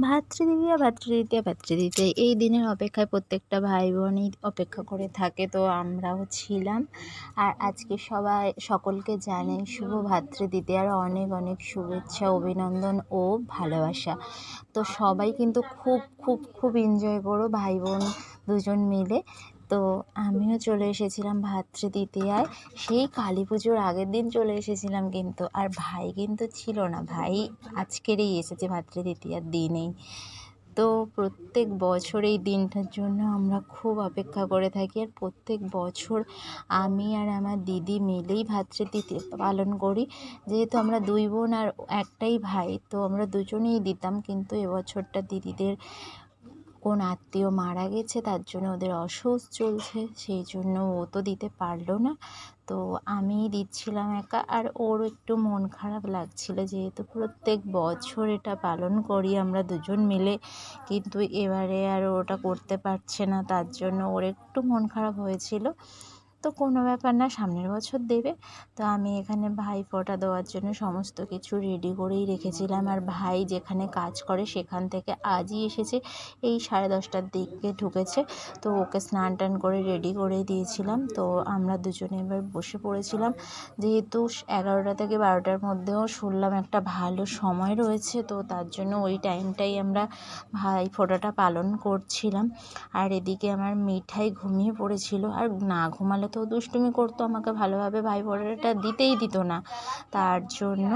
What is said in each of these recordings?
ভাতৃদ্বিতীয়া এই দিনের অপেক্ষায় প্রত্যেকটা ভাই বোনই অপেক্ষা করে থাকে, তো আমরাও ছিলাম। আর আজকে সকলকে জানাই শুভ ভাতৃদ্বিতীয়ার অনেক অনেক শুভেচ্ছা, অভিনন্দন ও ভালোবাসা। তো সবাই কিন্তু খুব খুব খুব এনজয় করো ভাই বোন দুজন মিলে। তো আমিও চলে এসেছিলাম ভাতৃদ্বিতীয়ায়, সেই কালী পুজোর আগের দিন চলে এসেছিলাম কিন্তু। আর ভাই কিন্তু ছিল না, ভাই আজকেরই এসেছে ভাতৃদ্বিতীয়ার দিনেই। তো প্রত্যেক বছর এই দিনটার জন্য আমরা খুব অপেক্ষা করে থাকি। আর প্রত্যেক বছর আমি আর আমার দিদি মিলেই ভাতৃদ্বিতীয়া পালন করি। যেহেতু আমরা দুই বোন আর একটাই ভাই, তো আমরা দুজনেই দিতাম। কিন্তু এবছরটা দিদিদের কোন আত্মীয় মারা গেছে, তার জন্য ওদের অসুখ চলছে, সেই জন্য ও তো দিতে পারলো না। তো আমিই দিচ্ছিলাম একা। আর ওর একটু মন খারাপ লাগছিল, যেহেতু প্রত্যেক বছর এটা পালন করি আমরা দুজন মিলে, কিন্তু এবারে আর ওটা করতে পারছে না, তার জন্য ওর একটু মন খারাপ হয়েছিল। তো কোনো ব্যাপার না, সামনের বছর দেবে। তো আমি এখানে ভাই ফোঁটা দেওয়ার জন্য সমস্ত কিছু রেডি করেই রেখেছিলাম। আর ভাই যেখানে কাজ করে সেখান থেকে আজই এসেছে, এই 10:30টার দিকে ঢুকেছে। তো ওকে স্নান টান করে রেডি করে দিয়েছিলাম। তো আমরা দুজনে এবার বসে পড়েছিলাম, যেহেতু 11টা থেকে 12টার মধ্যেও শুনলাম একটা ভালো সময় রয়েছে, তো তার জন্য ওই টাইমটাই আমরা ভাই ফোঁটাটা পালন করছিলাম। আর এদিকে আমার মিঠাই ঘুমিয়ে পড়েছিল, আর না ঘুমালে তো দুষ্টুমি করতো, আমাকে ভালোভাবে ভাই ফোঁটাটা দিতেই দিত না। তার জন্য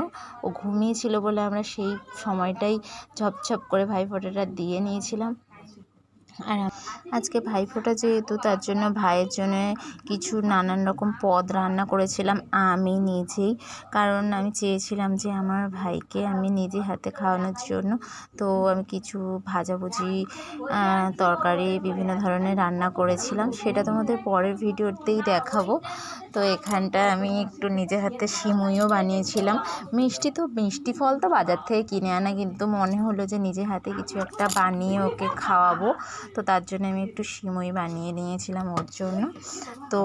ও ঘুমিয়েছিল বলে আমরা সেই সময়টাই ঝপঝপ করে ভাই ফোঁটাটা দিয়ে নিয়েছিলাম। আর আজকে ভাইফোঁটা যেহেতু, তার জন্য ভাইয়ের জন্য কিছু নানান রকম পদ রান্না করেছিলাম আমি নিজেই, কারণ আমি চেয়েছিলাম যে আমার ভাইকে আমি নিজে হাতে খাওয়ানোর জন্য। তো আমি কিছু ভাজাভুজি, তরকারি, বিভিন্ন ধরনের রান্না করেছিলাম, সেটা তোমাদের পরের ভিডিওতেই দেখাবো। তো এখানটা আমি একটু নিজে হাতে সিমুইও বানিয়েছিলাম। মিষ্টি ফল তো বাজার থেকে কিনে আনা, কিন্তু মনে হলো যে নিজে হাতে কিছু একটা বানিয়ে ওকে খাওয়াবো, তো তার জন্য আমি একটু সিমুই বানিয়ে নিয়েছিলাম ওর জন্য। তো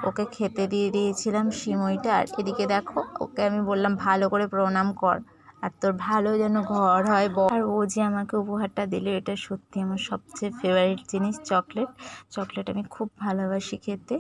ওকে খেতে দিয়ে দিয়েছিলাম সিমুইটা। আর এদিকে দেখো, ওকে আমি বললাম ভালো করে প্রণাম কর, আর তোর ভালো যেন ঘর হয়। আর ও যে আমাকে উপহারটা দিল, এটা সত্যি আমার সবচেয়ে ফেভারিট জিনিস, চকলেট। আমি খুব ভালোবাসি খেতে।